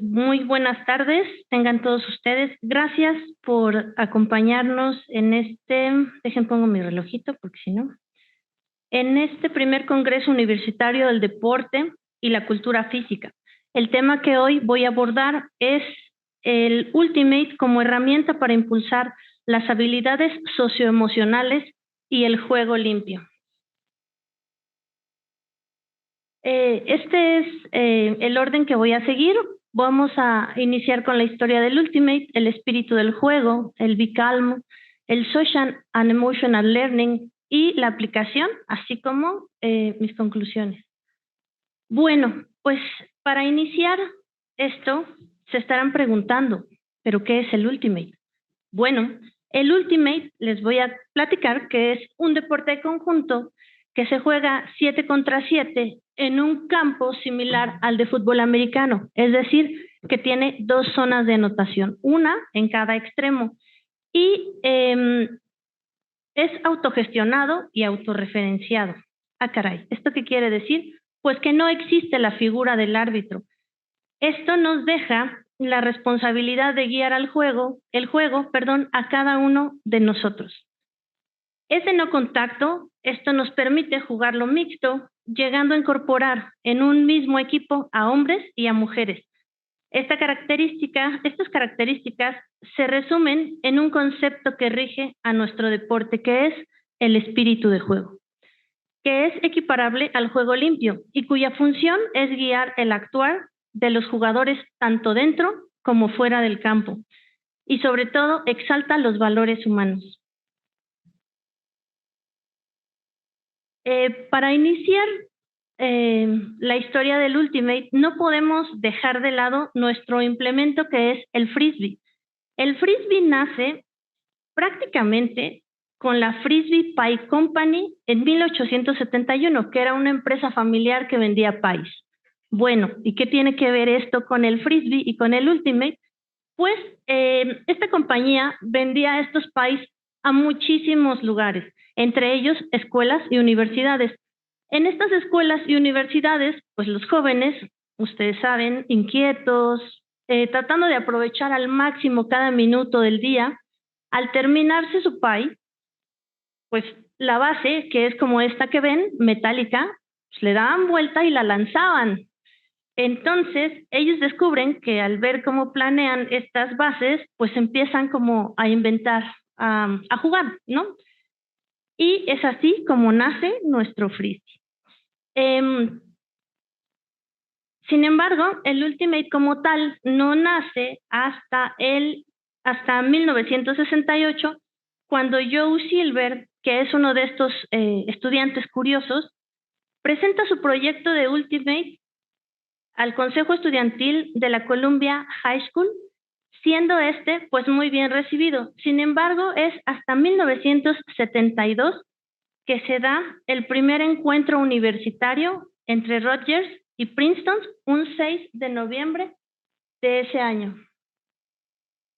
Muy buenas tardes, tengan todos ustedes. Gracias por acompañarnos en dejen pongo mi relojito porque si no, en este primer Congreso Universitario del Deporte y la Cultura Física. El tema que hoy voy a abordar es el Ultimate como herramienta para impulsar las habilidades socioemocionales y el juego limpio. Este es el orden que voy a seguir. Vamos a iniciar con la historia del Ultimate, el espíritu del juego, el Be Calm, el Social and Emotional Learning y la aplicación, así como mis conclusiones. Bueno, pues para iniciar esto, se estarán preguntando, ¿pero qué es el Ultimate? Bueno, el Ultimate les voy a platicar que es un deporte de conjunto que se juega 7 contra 7 en un campo similar al de fútbol americano, es decir, que tiene 2 zonas de anotación, una en cada extremo, y es autogestionado y autorreferenciado. Ah, caray, ¿esto qué quiere decir? Pues que no existe la figura del árbitro. Esto nos deja la responsabilidad de guiar el juego, a cada uno de nosotros. Ese no contacto, esto nos permite jugarlo mixto, llegando a incorporar en un mismo equipo a hombres y a mujeres. Estas características se resumen en un concepto que rige a nuestro deporte, que es el espíritu de juego, que es equiparable al juego limpio y cuya función es guiar el actuar de los jugadores tanto dentro como fuera del campo y sobre todo exalta los valores humanos. Para iniciar la historia del Ultimate, no podemos dejar de lado nuestro implemento que es el Frisbee. El Frisbee nace prácticamente con la Frisbee Pie Company en 1871, que era una empresa familiar que vendía pies. Bueno, ¿y qué tiene que ver esto con el Frisbee y con el Ultimate? Pues esta compañía vendía estos pies a muchísimos lugares, entre ellos escuelas y universidades. En estas escuelas y universidades, pues los jóvenes, ustedes saben, inquietos, tratando de aprovechar al máximo cada minuto del día, al terminarse su pie, pues la base, que es como esta que ven, metálica, pues le daban vuelta y la lanzaban. Entonces, ellos descubren que al ver cómo planean estas bases, pues empiezan como a inventar, a jugar, ¿no? Y es así como nace nuestro frisbee. Sin embargo, el Ultimate como tal no nace hasta 1968, cuando Joe Silver, que es uno de estos estudiantes curiosos, presenta su proyecto de Ultimate al Consejo Estudiantil de la Columbia High School, siendo pues muy bien recibido. Sin embargo, es hasta 1972 que se da el primer encuentro universitario entre Rutgers y Princeton, un 6 de noviembre de ese año.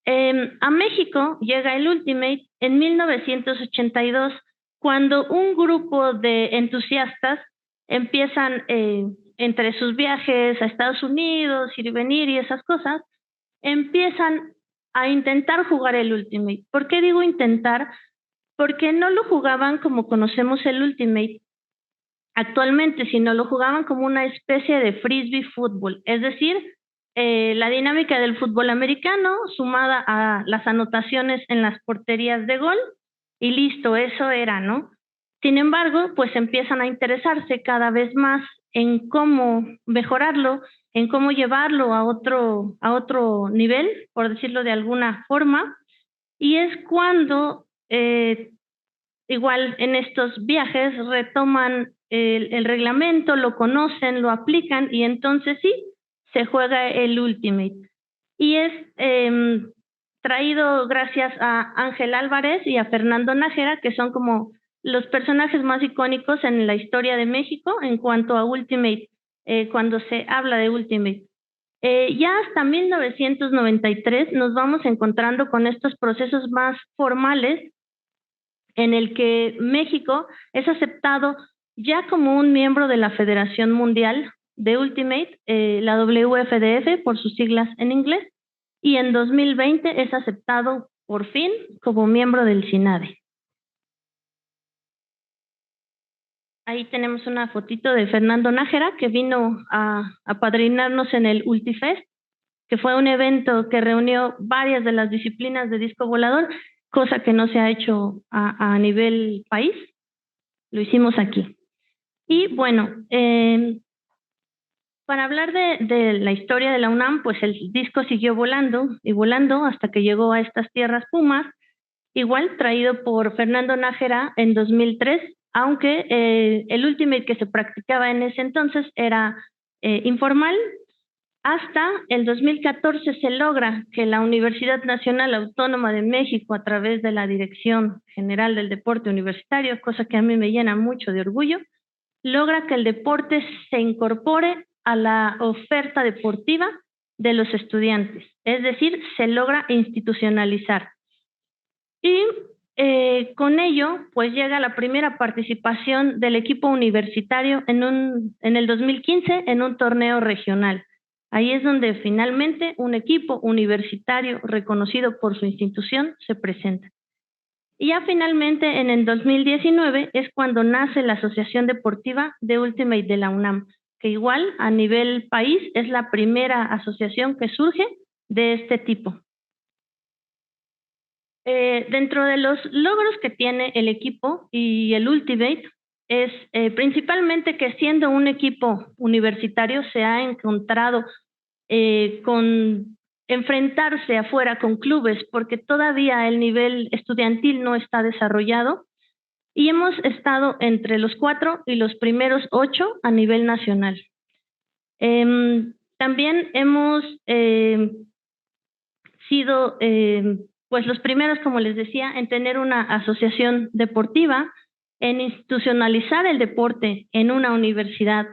A México llega el Ultimate en 1982, cuando un grupo de entusiastas empiezan entre sus viajes a Estados Unidos, ir y venir y esas cosas, empiezan a intentar jugar el Ultimate. ¿Por qué digo intentar? Porque no lo jugaban como conocemos el Ultimate actualmente, sino lo jugaban como una especie de frisbee fútbol, es decir, la dinámica del fútbol americano sumada a las anotaciones en las porterías de gol y listo, eso era, ¿no? Sin embargo, pues empiezan a interesarse cada vez más en cómo mejorarlo, en cómo llevarlo a otro nivel, por decirlo de alguna forma, y es cuando igual en estos viajes retoman el reglamento, lo conocen, lo aplican y entonces sí, se juega el Ultimate. Y es traído gracias a Ángel Álvarez y a Fernando Nájera, que son como los personajes más icónicos en la historia de México en cuanto a Ultimate, cuando se habla de Ultimate. Ya hasta 1993 nos vamos encontrando con estos procesos más formales en el que México es aceptado ya como un miembro de la Federación Mundial de Ultimate, la WFDF por sus siglas en inglés, y en 2020 es aceptado por fin como miembro del CINADE. Ahí tenemos una fotito de Fernando Nájera, que vino a apadrinarnos en el Ultifest, que fue un evento que reunió varias de las disciplinas de disco volador, cosa que no se ha hecho a nivel país. Lo hicimos aquí. Y bueno, para hablar de la historia de la UNAM, pues el disco siguió volando y volando hasta que llegó a estas tierras Pumas, igual traído por Fernando Nájera en 2003, aunque el Ultimate que se practicaba en ese entonces era informal. Hasta el 2014 se logra que la Universidad Nacional Autónoma de México, a través de la Dirección General del Deporte Universitario, cosa que a mí me llena mucho de orgullo, logra que el deporte se incorpore a la oferta deportiva de los estudiantes, es decir, se logra institucionalizar. Y con ello, pues llega la primera participación del equipo universitario en el 2015 en un torneo regional. Ahí es donde finalmente un equipo universitario reconocido por su institución se presenta. Y ya finalmente en el 2019 es cuando nace la Asociación Deportiva de Ultimate de la UNAM, que igual a nivel país es la primera asociación que surge de este tipo. Dentro de los logros que tiene el equipo y el Ultimate es principalmente que siendo un equipo universitario se ha encontrado con enfrentarse afuera con clubes porque todavía el nivel estudiantil no está desarrollado y hemos estado entre los 4 y los primeros 8 a nivel nacional. También hemos sido pues los primeros, como les decía, en tener una asociación deportiva, en institucionalizar el deporte en una universidad,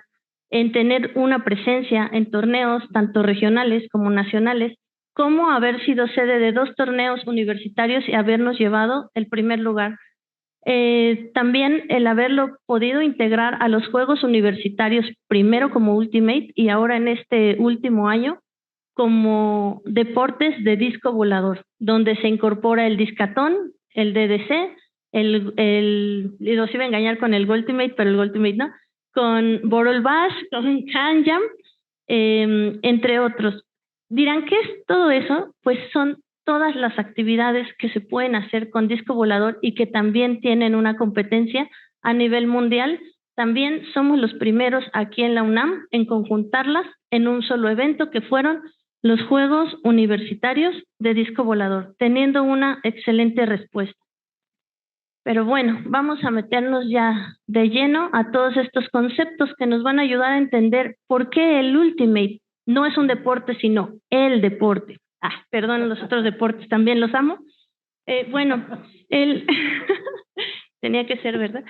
en tener una presencia en torneos tanto regionales como nacionales, como haber sido sede de 2 torneos universitarios y habernos llevado el primer lugar. También el haberlo podido integrar a los Juegos Universitarios, primero como Ultimate y ahora en este último año como deportes de disco volador, donde se incorpora el discatón, el DDC, los iba a engañar con el Ultimate, pero el Ultimate no, con Bottle Bash, con Can Jam, entre otros. Dirán, ¿qué es todo eso? Pues son todas las actividades que se pueden hacer con disco volador y que también tienen una competencia a nivel mundial. También somos los primeros aquí en la UNAM en conjuntarlas en un solo evento que fueron los Juegos Universitarios de Disco Volador, teniendo una excelente respuesta. Pero bueno, vamos a meternos ya de lleno a todos estos conceptos que nos van a ayudar a entender por qué el Ultimate no es un deporte, sino el deporte. Perdón, los otros deportes también los amo. Bueno, tenía que ser, ¿verdad?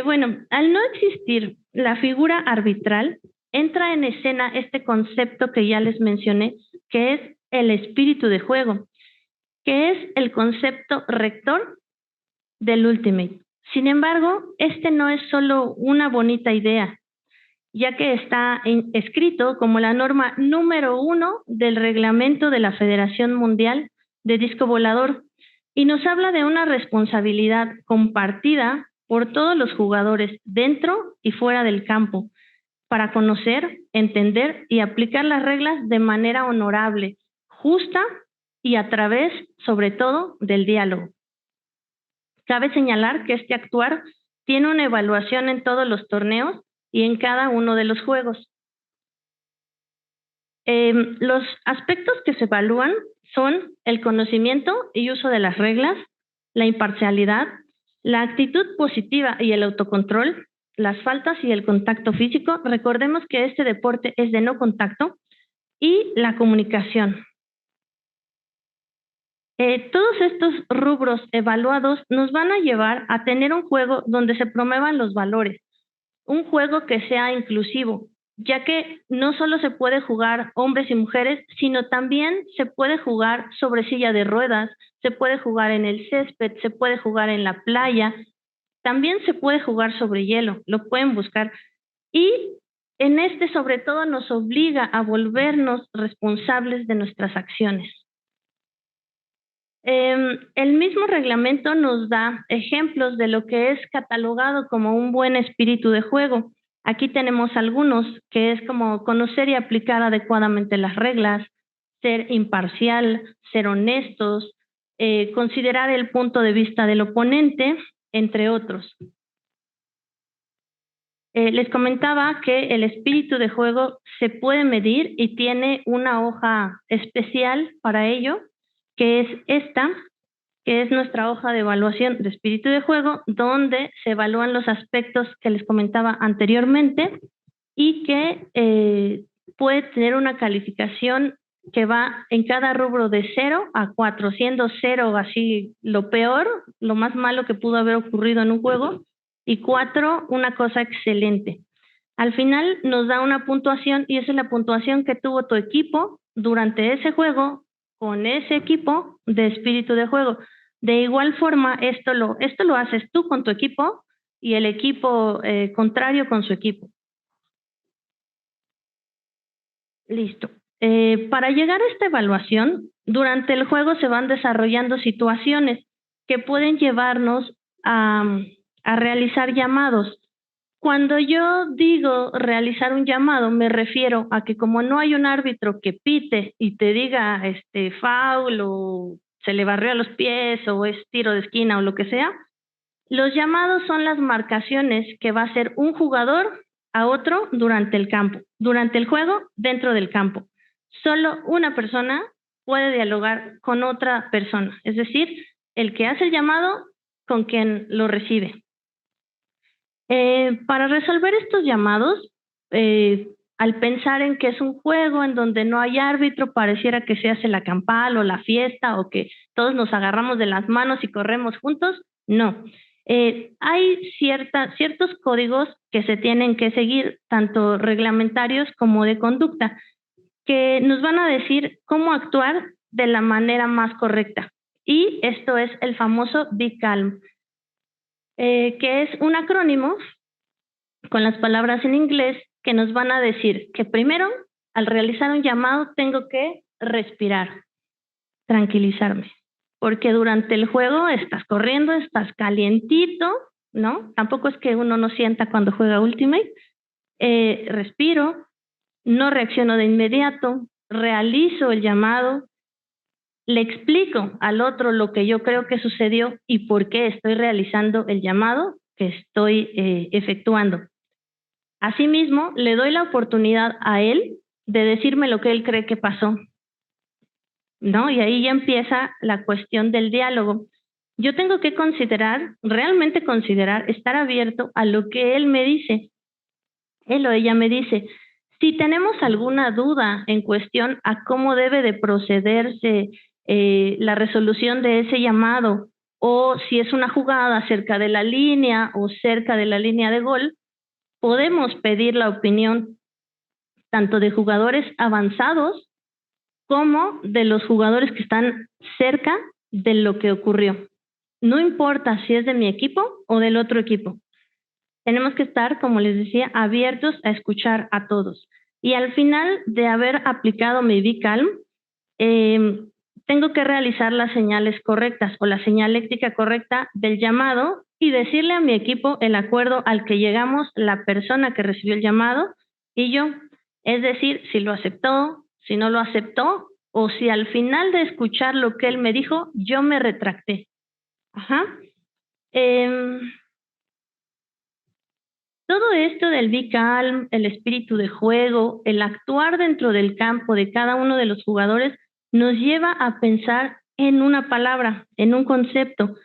Bueno, al no existir la figura arbitral, entra en escena este concepto que ya les mencioné, que es el espíritu de juego, que es el concepto rector del Ultimate. Sin embargo, este no es solo una bonita idea, ya que está escrito como la norma número 1 del reglamento de la Federación Mundial de Disco Volador y nos habla de una responsabilidad compartida por todos los jugadores dentro y fuera del campo para conocer, entender y aplicar las reglas de manera honorable, justa y a través, sobre todo, del diálogo. Cabe señalar que este actuar tiene una evaluación en todos los torneos y en cada uno de los juegos. Los aspectos que se evalúan son el conocimiento y uso de las reglas, la imparcialidad, la actitud positiva y el autocontrol, las faltas y el contacto físico. Recordemos que este deporte es de no contacto y la comunicación. Todos estos rubros evaluados nos van a llevar a tener un juego donde se promuevan los valores, un juego que sea inclusivo, ya que no solo se puede jugar hombres y mujeres, sino también se puede jugar sobre silla de ruedas, se puede jugar en el césped, se puede jugar en la playa, también se puede jugar sobre hielo, lo pueden buscar. Y En este, sobre todo, nos obliga a volvernos responsables de nuestras acciones. El mismo reglamento nos da ejemplos de lo que es catalogado como un buen espíritu de juego. Aquí tenemos algunos, que es como conocer y aplicar adecuadamente las reglas, ser imparcial, ser honestos, considerar el punto de vista del oponente, entre otros. Les comentaba que el espíritu de juego se puede medir y tiene una hoja especial para ello, que es esta, que es nuestra hoja de evaluación de espíritu de juego, donde se evalúan los aspectos que les comentaba anteriormente y que puede tener una calificación que va en cada rubro de 0 a 4, siendo 0 así lo peor, lo más malo que pudo haber ocurrido en un juego, y 4 una cosa excelente. Al final nos da una puntuación y esa es la puntuación que tuvo tu equipo durante ese juego con ese equipo de espíritu de juego. De igual forma, esto lo haces tú con tu equipo y el equipo contrario con su equipo. Listo. Para llegar a esta evaluación, durante el juego se van desarrollando situaciones que pueden llevarnos a realizar llamados. Cuando yo digo realizar un llamado, me refiero a que como no hay un árbitro que pite y te diga foul o se le barrió a los pies o es tiro de esquina o lo que sea, los llamados son las marcaciones que va a hacer un jugador a otro durante el campo, durante el juego dentro del campo. Solo una persona puede dialogar con otra persona, es decir, el que hace el llamado con quien lo recibe. Para resolver estos llamados, al pensar en que es un juego en donde no hay árbitro, pareciera que se hace la campal o la fiesta o que todos nos agarramos de las manos y corremos juntos. No. Hay ciertos códigos que se tienen que seguir, tanto reglamentarios como de conducta, que nos van a decir cómo actuar de la manera más correcta. Y esto es el famoso Be Calm, que es un acrónimo con las palabras en inglés que nos van a decir que primero, al realizar un llamado, tengo que respirar, tranquilizarme, porque durante el juego estás corriendo, estás calientito, ¿no? Tampoco es que uno no sienta cuando juega Ultimate. Respiro, no reacciono de inmediato, realizo el llamado, le explico al otro lo que yo creo que sucedió y por qué estoy realizando el llamado que estoy efectuando. Asimismo, le doy la oportunidad a él de decirme lo que él cree que pasó, ¿no? Y ahí ya empieza la cuestión del diálogo. Yo tengo que realmente considerar, estar abierto a lo que él me dice. Él o ella me dice, si tenemos alguna duda en cuestión a cómo debe de procederse la resolución de ese llamado, o si es una jugada cerca de la línea o cerca de la línea de gol, podemos pedir la opinión tanto de jugadores avanzados como de los jugadores que están cerca de lo que ocurrió. No importa si es de mi equipo o del otro equipo. Tenemos que estar, como les decía, abiertos a escuchar a todos. Y al final de haber aplicado mi Be Calm, tengo que realizar las señales correctas o la señaléctica correcta del llamado y decirle a mi equipo el acuerdo al que llegamos, la persona que recibió el llamado y yo. Es decir, si lo aceptó, si no lo aceptó, o si al final de escuchar lo que él me dijo, yo me retracté. Ajá. Todo esto del Be Calm, el espíritu de juego, el actuar dentro del campo de cada uno de los jugadores, nos lleva a pensar en una palabra, en un concepto,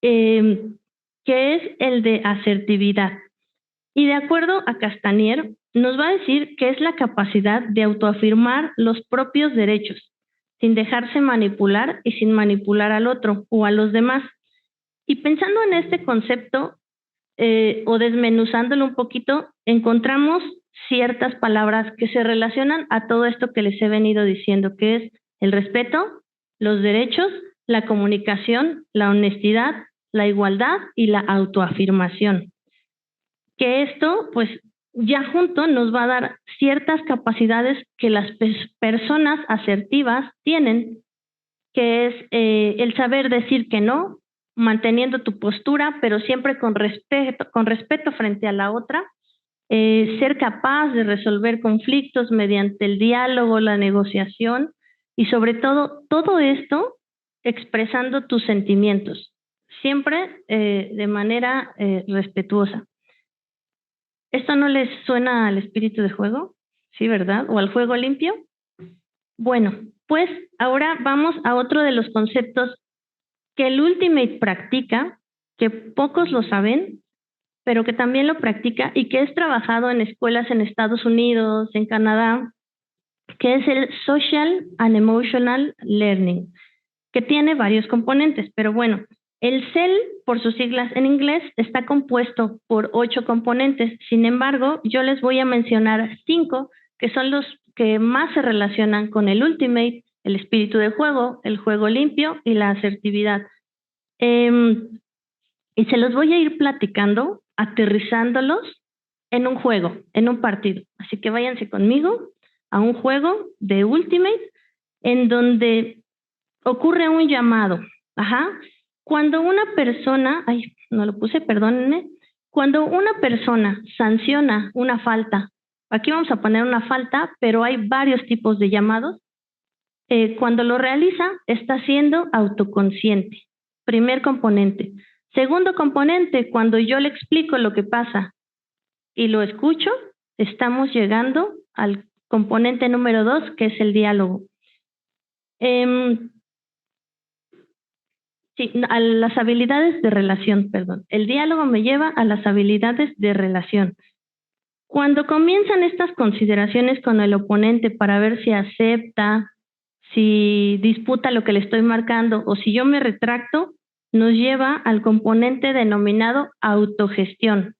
que es el de asertividad. Y de acuerdo a Castanier, nos va a decir que es la capacidad de autoafirmar los propios derechos, sin dejarse manipular y sin manipular al otro o a los demás. Y pensando en este concepto, o desmenuzándolo un poquito, encontramos ciertas palabras que se relacionan a todo esto que les he venido diciendo, que es el respeto, los derechos, la comunicación, la honestidad, la igualdad y la autoafirmación. Que esto, pues, ya junto nos va a dar ciertas capacidades que las personas asertivas tienen, que es el saber decir que no, manteniendo tu postura, pero siempre con respeto frente a la otra, ser capaz de resolver conflictos mediante el diálogo, la negociación y sobre todo esto expresando tus sentimientos, siempre de manera respetuosa. ¿Esto no les suena al espíritu de juego? Sí, ¿verdad? ¿O al juego limpio? Bueno, pues ahora vamos a otro de los conceptos que el Ultimate practica, que pocos lo saben, pero que también lo practica y que es trabajado en escuelas en Estados Unidos, en Canadá, que es el Social and Emotional Learning, que tiene varios componentes, pero bueno, el CEL, por sus siglas en inglés, está compuesto por 8 componentes. Sin embargo, yo les voy a mencionar 5, que son los que más se relacionan con el Ultimate, el espíritu de juego, el juego limpio y la asertividad. Y se los voy a ir platicando, aterrizándolos en un juego, en un partido. Así que váyanse conmigo a un juego de Ultimate en donde ocurre un llamado. Cuando una persona, no lo puse, perdónenme, cuando una persona sanciona una falta, aquí vamos a poner una falta, pero hay varios tipos de llamados, cuando lo realiza está siendo autoconsciente. Primer componente. Segundo componente, cuando yo le explico lo que pasa y lo escucho, estamos llegando al componente número 2, que es el diálogo. Sí, a las habilidades de relación, perdón. El diálogo me lleva a las habilidades de relación. Cuando comienzan estas consideraciones con el oponente para ver si acepta, si disputa lo que le estoy marcando o si yo me retracto, nos lleva al componente denominado autogestión.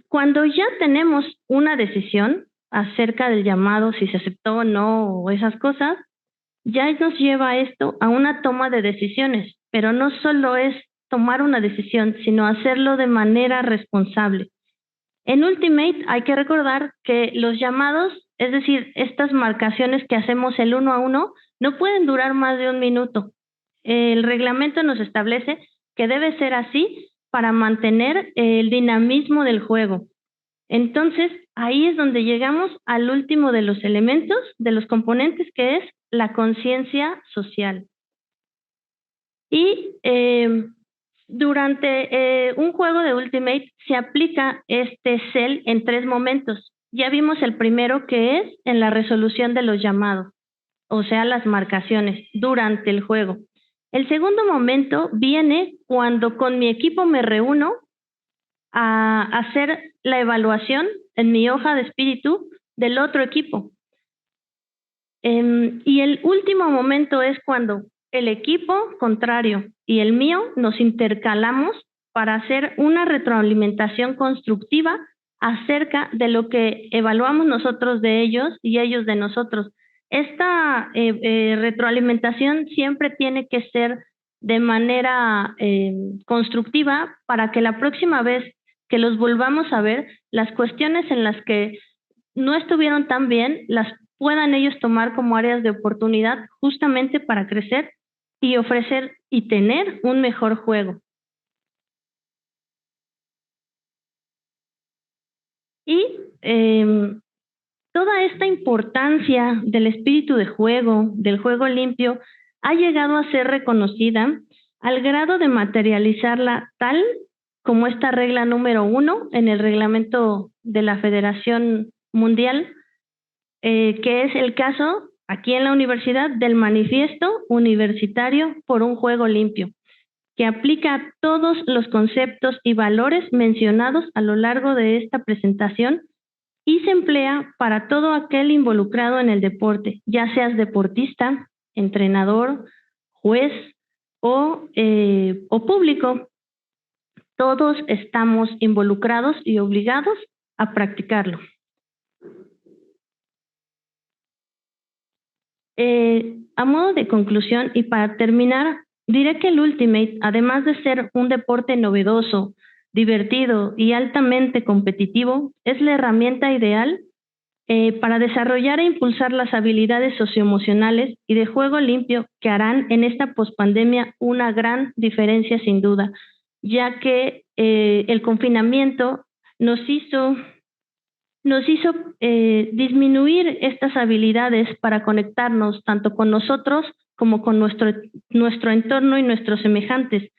Cuando ya tenemos una decisión acerca del llamado, si se aceptó o no, o esas cosas, ya nos lleva esto a una toma de decisiones, pero no solo es tomar una decisión, sino hacerlo de manera responsable. En Ultimate hay que recordar que los llamados, es decir, estas marcaciones que hacemos el 1 a 1, no pueden durar más de 1 minuto. El reglamento nos establece que debe ser así para mantener el dinamismo del juego. Entonces, ahí es donde llegamos al último de los elementos, de los componentes, que es la conciencia social. Y durante un juego de Ultimate se aplica este CEL en 3 momentos. Ya vimos el primero, que es en la resolución de los llamados, o sea, las marcaciones durante el juego. El segundo momento viene cuando con mi equipo me reúno a hacer la evaluación en mi hoja de espíritu del otro equipo. Y el último momento es cuando el equipo contrario y el mío nos intercalamos para hacer una retroalimentación constructiva acerca de lo que evaluamos nosotros de ellos y ellos de nosotros. Esta retroalimentación siempre tiene que ser de manera constructiva para que la próxima vez que los volvamos a ver, las cuestiones en las que no estuvieron tan bien, las puedan ellos tomar como áreas de oportunidad justamente para crecer y ofrecer y tener un mejor juego. Y toda esta importancia del espíritu de juego, del juego limpio, ha llegado a ser reconocida al grado de materializarla tal como esta regla número 1 en el reglamento de la Federación Mundial, que es el caso aquí en la universidad del Manifiesto Universitario por un Juego Limpio, que aplica todos los conceptos y valores mencionados a lo largo de esta presentación y se emplea para todo aquel involucrado en el deporte, ya seas deportista, entrenador, juez o público. Todos estamos involucrados y obligados a practicarlo. A modo de conclusión y para terminar, diré que el Ultimate, además de ser un deporte novedoso, divertido y altamente competitivo, es la herramienta ideal para desarrollar e impulsar las habilidades socioemocionales y de juego limpio que harán en esta pospandemia una gran diferencia sin duda, ya que el confinamiento nos hizo disminuir estas habilidades para conectarnos tanto con nosotros como con nuestro entorno y nuestros semejantes.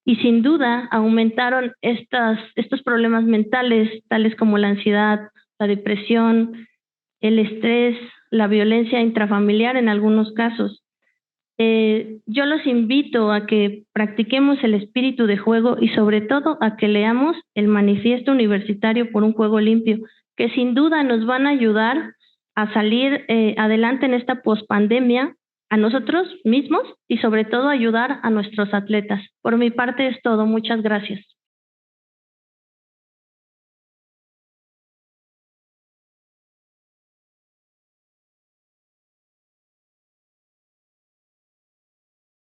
Y sin duda aumentaron estos problemas mentales, tales como la ansiedad, la depresión, el estrés, la violencia intrafamiliar en algunos casos. Yo los invito a que practiquemos el espíritu de juego y sobre todo a que leamos el Manifiesto Universitario por un Juego Limpio, que sin duda nos van a ayudar a salir adelante en esta pospandemia a nosotros mismos y sobre todo ayudar a nuestros atletas. Por mi parte es todo. Muchas gracias.